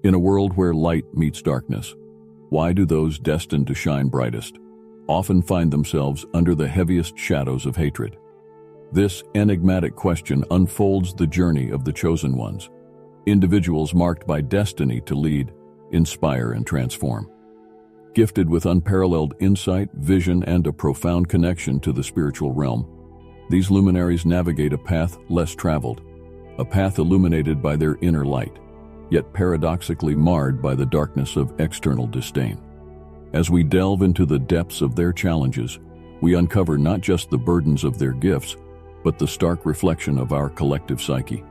In a world where light meets darkness, why do those destined to shine brightest often find themselves under the heaviest shadows of hatred? This enigmatic question unfolds the journey of the chosen ones, individuals marked by destiny to lead, inspire, and transform. Gifted with unparalleled insight, vision, and a profound connection to the spiritual realm, these luminaries navigate a path less traveled, a path illuminated by their inner light, yet paradoxically marred by the darkness of external disdain. As we delve into the depths of their challenges, we uncover not just the burdens of their gifts, but the stark reflection of our collective psyche.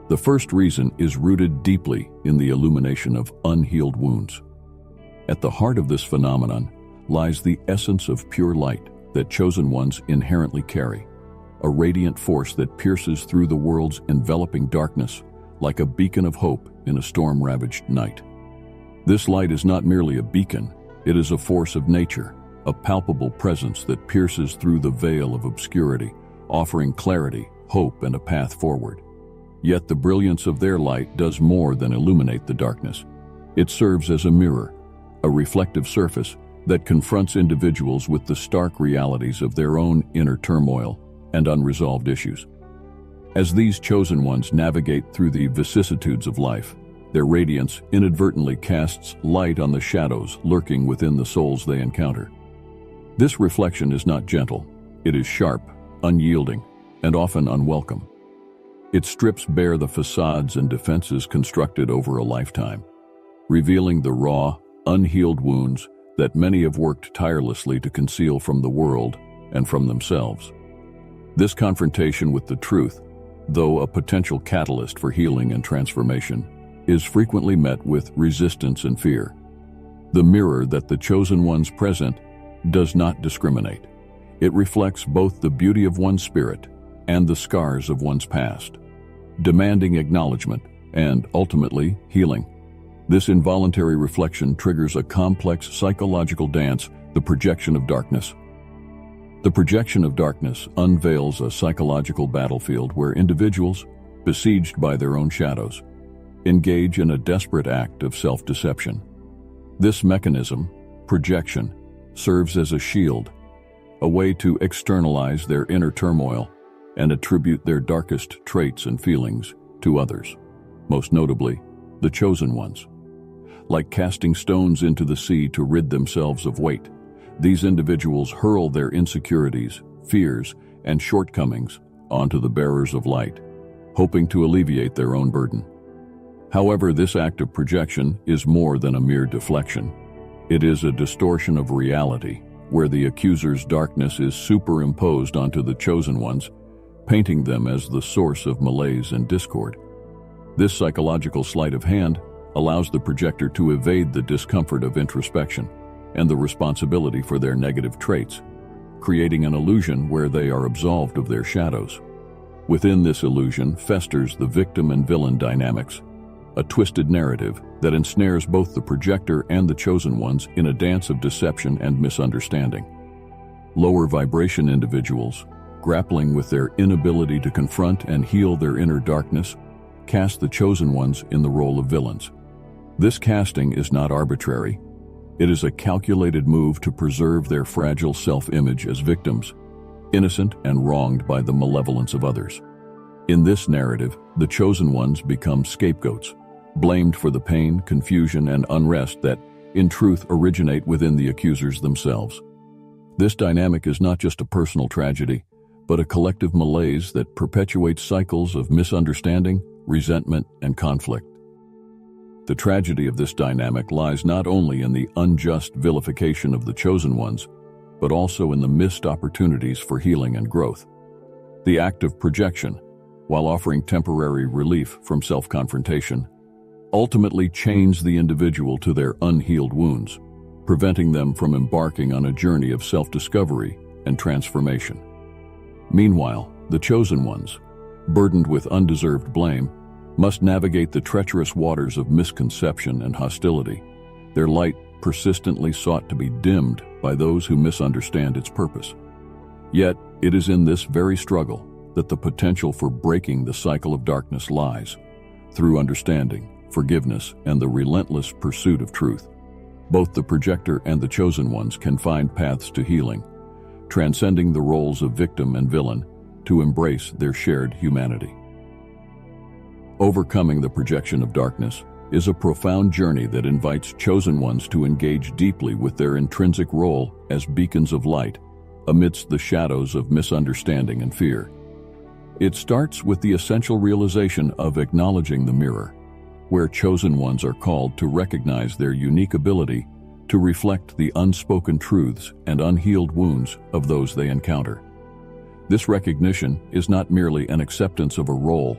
The first reason is rooted deeply in the illumination of unhealed wounds. At the heart of this phenomenon lies the essence of pure light that chosen ones inherently carry, a radiant force that pierces through the world's enveloping darkness like a beacon of hope in a storm-ravaged night. This light is not merely a beacon, it is a force of nature, a palpable presence that pierces through the veil of obscurity, offering clarity, hope, and a path forward. Yet the brilliance of their light does more than illuminate the darkness. It serves as a mirror, a reflective surface that confronts individuals with the stark realities of their own inner turmoil and unresolved issues. As these chosen ones navigate through the vicissitudes of life, their radiance inadvertently casts light on the shadows lurking within the souls they encounter. This reflection is not gentle, it is sharp, unyielding, and often unwelcome. It strips bare the facades and defenses constructed over a lifetime, revealing the raw, unhealed wounds that many have worked tirelessly to conceal from the world and from themselves. This confrontation with the truth, though a potential catalyst for healing and transformation, is frequently met with resistance and fear. The mirror that the chosen ones present does not discriminate. It reflects both the beauty of one's spirit and the scars of one's past, demanding acknowledgement and, ultimately, healing. This involuntary reflection triggers a complex psychological dance, the projection of darkness. The projection of darkness unveils a psychological battlefield where individuals, besieged by their own shadows, engage in a desperate act of self-deception. This mechanism, projection, serves as a shield, a way to externalize their inner turmoil and attribute their darkest traits and feelings to others, most notably, the chosen ones. Like casting stones into the sea to rid themselves of weight, these individuals hurl their insecurities, fears, and shortcomings onto the bearers of light, hoping to alleviate their own burden. However, this act of projection is more than a mere deflection. It is a distortion of reality, where the accuser's darkness is superimposed onto the chosen ones, painting them as the source of malaise and discord. This psychological sleight of hand allows the projector to evade the discomfort of introspection and the responsibility for their negative traits, creating an illusion where they are absolved of their shadows. Within this illusion festers the victim and villain dynamics, a twisted narrative that ensnares both the projector and the chosen ones in a dance of deception and misunderstanding. Lower vibration individuals, grappling with their inability to confront and heal their inner darkness, cast the chosen ones in the role of villains. This casting is not arbitrary. It is a calculated move to preserve their fragile self-image as victims, innocent and wronged by the malevolence of others. In this narrative, the chosen ones become scapegoats, blamed for the pain, confusion, and unrest that, in truth, originate within the accusers themselves. This dynamic is not just a personal tragedy, but a collective malaise that perpetuates cycles of misunderstanding, resentment, and conflict. The tragedy of this dynamic lies not only in the unjust vilification of the chosen ones, but also in the missed opportunities for healing and growth. The act of projection, while offering temporary relief from self-confrontation, ultimately chains the individual to their unhealed wounds, preventing them from embarking on a journey of self-discovery and transformation. Meanwhile, the chosen ones, burdened with undeserved blame, must navigate the treacherous waters of misconception and hostility, their light persistently sought to be dimmed by those who misunderstand its purpose. Yet, it is in this very struggle that the potential for breaking the cycle of darkness lies. Through understanding, forgiveness, and the relentless pursuit of truth. Both the projector and the chosen ones can find paths to healing, transcending the roles of victim and villain to embrace their shared humanity. Overcoming the projection of darkness is a profound journey that invites chosen ones to engage deeply with their intrinsic role as beacons of light amidst the shadows of misunderstanding and fear. It starts with the essential realization of acknowledging the mirror, where chosen ones are called to recognize their unique ability to reflect the unspoken truths and unhealed wounds of those they encounter. This recognition is not merely an acceptance of a role,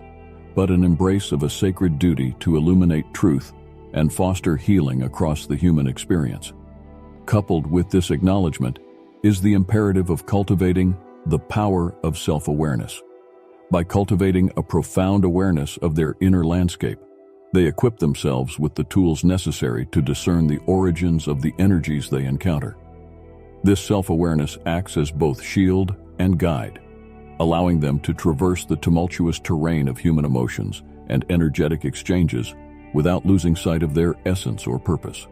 but an embrace of a sacred duty to illuminate truth and foster healing across the human experience. Coupled with this acknowledgement is the imperative of cultivating the power of self-awareness. By cultivating a profound awareness of their inner landscape, they equip themselves with the tools necessary to discern the origins of the energies they encounter. This self-awareness acts as both shield and guide, allowing them to traverse the tumultuous terrain of human emotions and energetic exchanges without losing sight of their essence or purpose.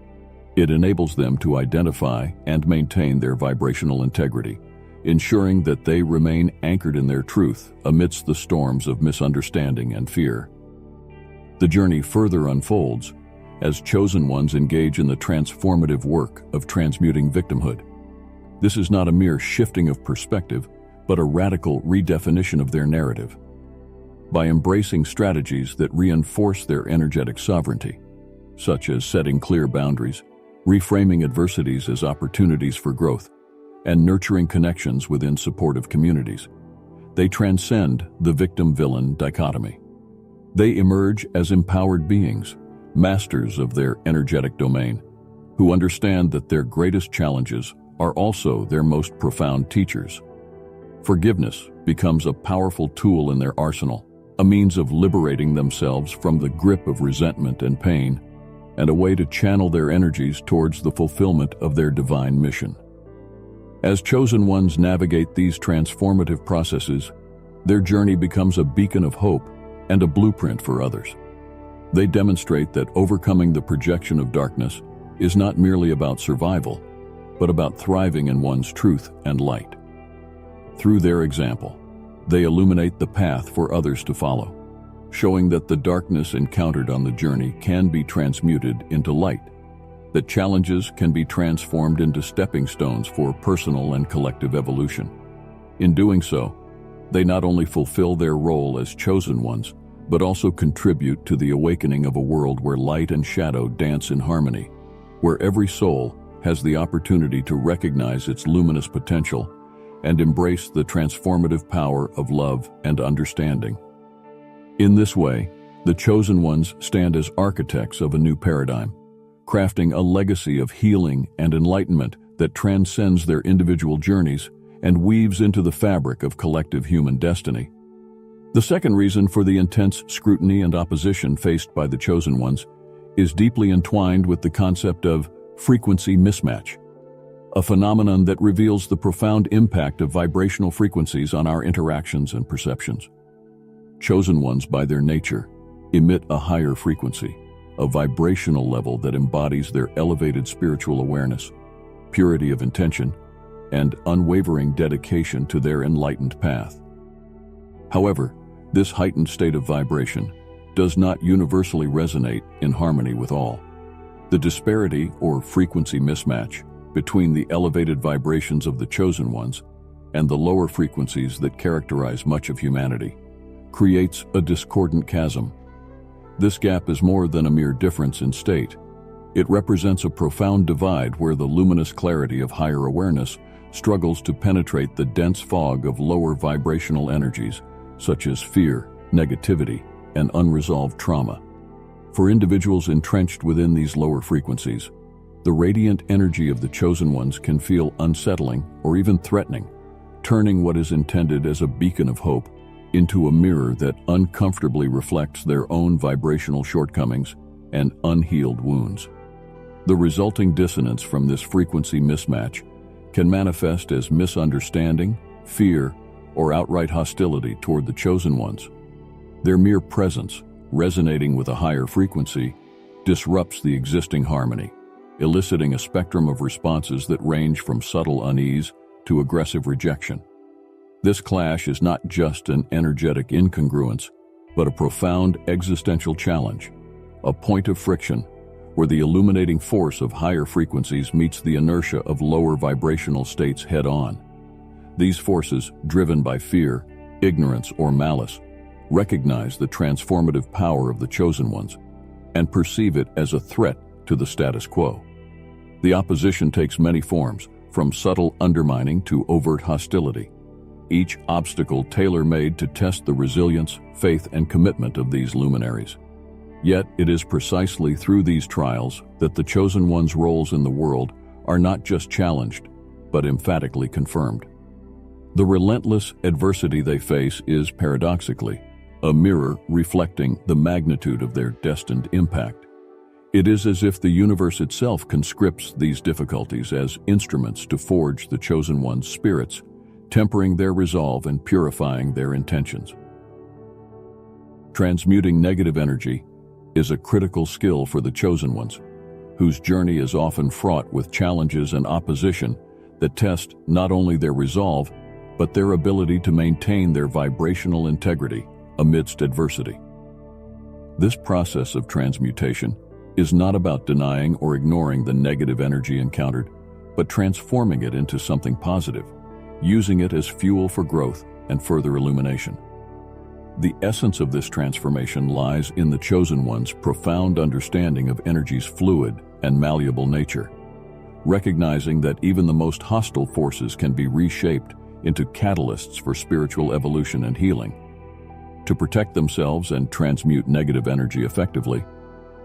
It enables them to identify and maintain their vibrational integrity, ensuring that they remain anchored in their truth amidst the storms of misunderstanding and fear. The journey further unfolds as chosen ones engage in the transformative work of transmuting victimhood. This is not a mere shifting of perspective, but a radical redefinition of their narrative. By embracing strategies that reinforce their energetic sovereignty, such as setting clear boundaries, reframing adversities as opportunities for growth, and nurturing connections within supportive communities, they transcend the victim-villain dichotomy. They emerge as empowered beings, masters of their energetic domain, who understand that their greatest challenges are also their most profound teachers. Forgiveness becomes a powerful tool in their arsenal, a means of liberating themselves from the grip of resentment and pain, and a way to channel their energies towards the fulfillment of their divine mission. As chosen ones navigate these transformative processes, their journey becomes a beacon of hope and a blueprint for others. They demonstrate that overcoming the projection of darkness is not merely about survival, but about thriving in one's truth and light. Through their example, they illuminate the path for others to follow, showing that the darkness encountered on the journey can be transmuted into light, that challenges can be transformed into stepping stones for personal and collective evolution. In doing so, they not only fulfill their role as chosen ones, but also contribute to the awakening of a world where light and shadow dance in harmony, where every soul has the opportunity to recognize its luminous potential and embrace the transformative power of love and understanding. In this way, the chosen ones stand as architects of a new paradigm, crafting a legacy of healing and enlightenment that transcends their individual journeys and weaves into the fabric of collective human destiny. The second reason for the intense scrutiny and opposition faced by the chosen ones is deeply entwined with the concept of frequency mismatch, a phenomenon that reveals the profound impact of vibrational frequencies on our interactions and perceptions. Chosen ones, by their nature, emit a higher frequency, a vibrational level that embodies their elevated spiritual awareness, purity of intention, and unwavering dedication to their enlightened path. However, this heightened state of vibration does not universally resonate in harmony with all. The disparity or frequency mismatch between the elevated vibrations of the chosen ones and the lower frequencies that characterize much of humanity creates a discordant chasm. This gap is more than a mere difference in state. It represents a profound divide where the luminous clarity of higher awareness struggles to penetrate the dense fog of lower vibrational energies, such as fear, negativity, and unresolved trauma. For individuals entrenched within these lower frequencies, the radiant energy of the chosen ones can feel unsettling or even threatening, turning what is intended as a beacon of hope into a mirror that uncomfortably reflects their own vibrational shortcomings and unhealed wounds. The resulting dissonance from this frequency mismatch can manifest as misunderstanding, fear, or outright hostility toward the chosen ones. Their mere presence, resonating with a higher frequency, disrupts the existing harmony, eliciting a spectrum of responses that range from subtle unease to aggressive rejection. This clash is not just an energetic incongruence, but a profound existential challenge, a point of friction where the illuminating force of higher frequencies meets the inertia of lower vibrational states head-on. These forces, driven by fear, ignorance, or malice, recognize the transformative power of the chosen ones and perceive it as a threat to the status quo. The opposition takes many forms, from subtle undermining to overt hostility, each obstacle tailor-made to test the resilience, faith, and commitment of these luminaries. Yet it is precisely through these trials that the chosen ones' roles in the world are not just challenged, but emphatically confirmed. The relentless adversity they face is, paradoxically, a mirror reflecting the magnitude of their destined impact. It is as if the universe itself conscripts these difficulties as instruments to forge the chosen ones' spirits, tempering their resolve and purifying their intentions. Transmuting negative energy is a critical skill for the chosen ones, whose journey is often fraught with challenges and opposition that test not only their resolve, but their ability to maintain their vibrational integrity amidst adversity. This process of transmutation is not about denying or ignoring the negative energy encountered, but transforming it into something positive, using it as fuel for growth and further illumination. The essence of this transformation lies in the chosen one's profound understanding of energy's fluid and malleable nature, recognizing that even the most hostile forces can be reshaped into catalysts for spiritual evolution and healing. To protect themselves and transmute negative energy effectively,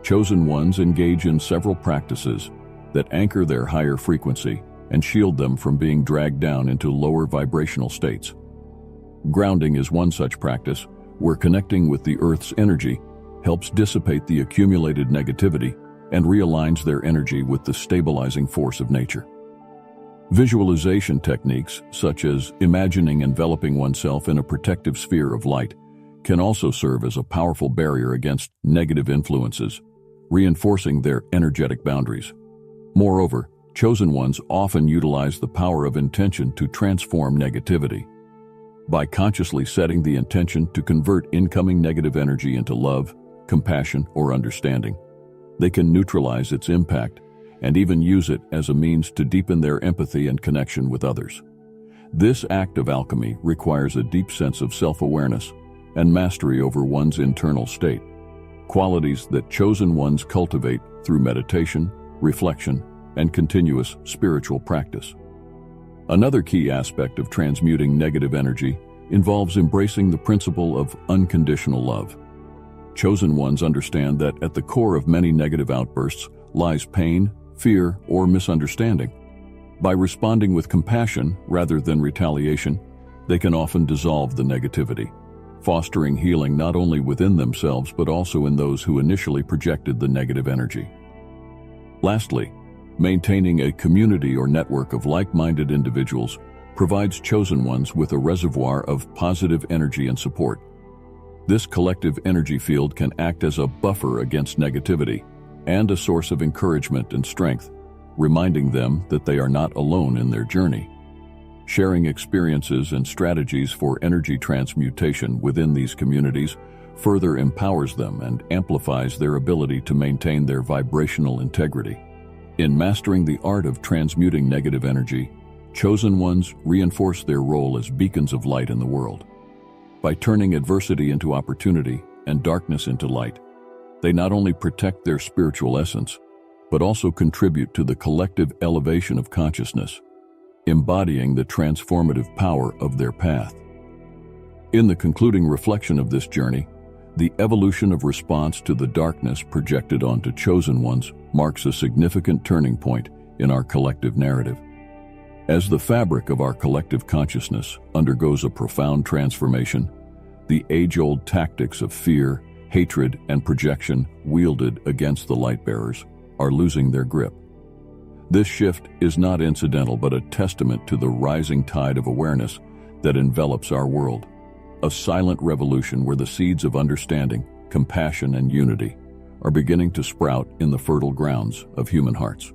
chosen ones engage in several practices that anchor their higher frequency and shield them from being dragged down into lower vibrational states. Grounding is one such practice, where connecting with the Earth's energy helps dissipate the accumulated negativity and realigns their energy with the stabilizing force of nature. Visualization techniques, such as imagining enveloping oneself in a protective sphere of light, can also serve as a powerful barrier against negative influences, reinforcing their energetic boundaries. Moreover, chosen ones often utilize the power of intention to transform negativity. By consciously setting the intention to convert incoming negative energy into love, compassion, or understanding, they can neutralize its impact and even use it as a means to deepen their empathy and connection with others. This act of alchemy requires a deep sense of self-awareness and mastery over one's internal state, qualities that chosen ones cultivate through meditation, reflection, and continuous spiritual practice. Another key aspect of transmuting negative energy involves embracing the principle of unconditional love. Chosen ones understand that at the core of many negative outbursts lies pain, fear, or misunderstanding. By responding with compassion rather than retaliation, they can often dissolve the negativity, fostering healing not only within themselves but also in those who initially projected the negative energy. Lastly, maintaining a community or network of like-minded individuals provides chosen ones with a reservoir of positive energy and support. This collective energy field can act as a buffer against negativity and a source of encouragement and strength, reminding them that they are not alone in their journey. Sharing experiences and strategies for energy transmutation within these communities further empowers them and amplifies their ability to maintain their vibrational integrity. In mastering the art of transmuting negative energy, chosen ones reinforce their role as beacons of light in the world. By turning adversity into opportunity and darkness into light, they not only protect their spiritual essence, but also contribute to the collective elevation of consciousness, embodying the transformative power of their path. In the concluding reflection of this journey, the evolution of response to the darkness projected onto chosen ones marks a significant turning point in our collective narrative. As the fabric of our collective consciousness undergoes a profound transformation, the age-old tactics of fear, hatred, and projection wielded against the light-bearers are losing their grip. This shift is not incidental but a testament to the rising tide of awareness that envelops our world, a silent revolution where the seeds of understanding, compassion, and unity are beginning to sprout in the fertile grounds of human hearts.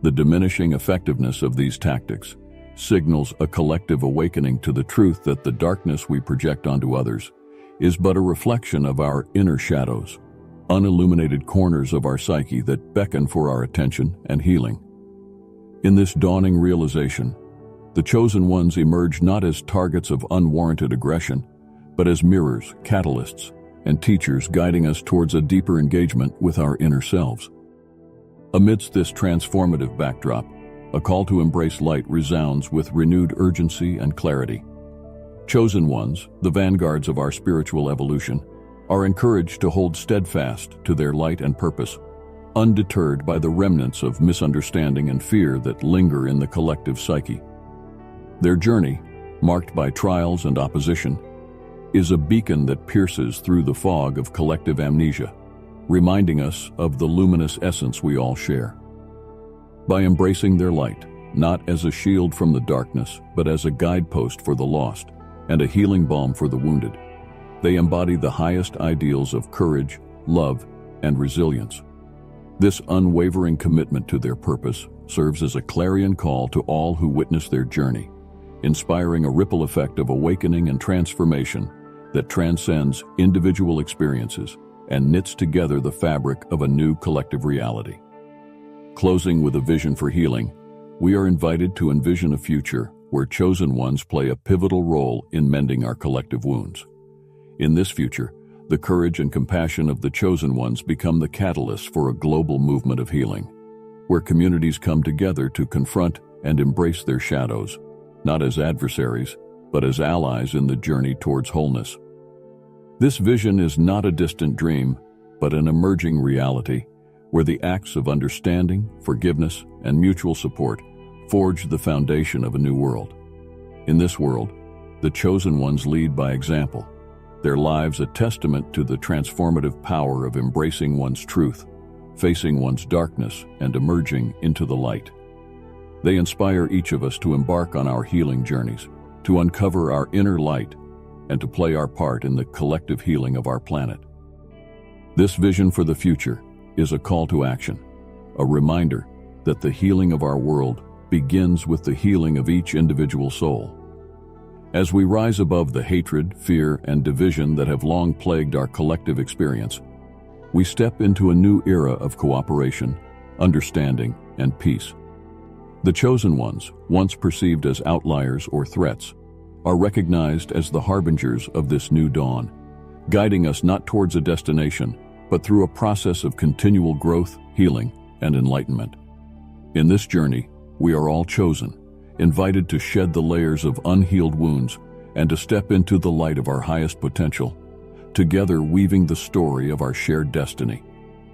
The diminishing effectiveness of these tactics signals a collective awakening to the truth that the darkness we project onto others is but a reflection of our inner shadows, unilluminated corners of our psyche that beckon for our attention and healing. In this dawning realization, the chosen ones emerge not as targets of unwarranted aggression, but as mirrors, catalysts, and teachers guiding us towards a deeper engagement with our inner selves. Amidst this transformative backdrop, a call to embrace light resounds with renewed urgency and clarity. Chosen ones, the vanguards of our spiritual evolution, are encouraged to hold steadfast to their light and purpose, undeterred by the remnants of misunderstanding and fear that linger in the collective psyche. Their journey, marked by trials and opposition, is a beacon that pierces through the fog of collective amnesia, reminding us of the luminous essence we all share. By embracing their light, not as a shield from the darkness, but as a guidepost for the lost and a healing balm for the wounded, they embody the highest ideals of courage, love, and resilience. This unwavering commitment to their purpose serves as a clarion call to all who witness their journey, inspiring a ripple effect of awakening and transformation that transcends individual experiences and knits together the fabric of a new collective reality. Closing with a vision for healing, we are invited to envision a future where chosen ones play a pivotal role in mending our collective wounds. In this future, the courage and compassion of the chosen ones become the catalyst for a global movement of healing, where communities come together to confront and embrace their shadows, not as adversaries, but as allies in the journey towards wholeness. This vision is not a distant dream, but an emerging reality, where the acts of understanding, forgiveness, and mutual support forge the foundation of a new world. In this world, the chosen ones lead by example, their lives a testament to the transformative power of embracing one's truth, facing one's darkness, and emerging into the light. They inspire each of us to embark on our healing journeys, to uncover our inner light, and to play our part in the collective healing of our planet. This vision for the future is a call to action, a reminder that the healing of our world begins with the healing of each individual soul. As we rise above the hatred, fear, and division that have long plagued our collective experience, we step into a new era of cooperation, understanding, and peace. The chosen ones, once perceived as outliers or threats, are recognized as the harbingers of this new dawn, guiding us not towards a destination, but through a process of continual growth, healing, and enlightenment. In this journey, we are all chosen, invited to shed the layers of unhealed wounds and to step into the light of our highest potential, together weaving the story of our shared destiny,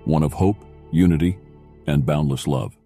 one of hope, unity, and boundless love.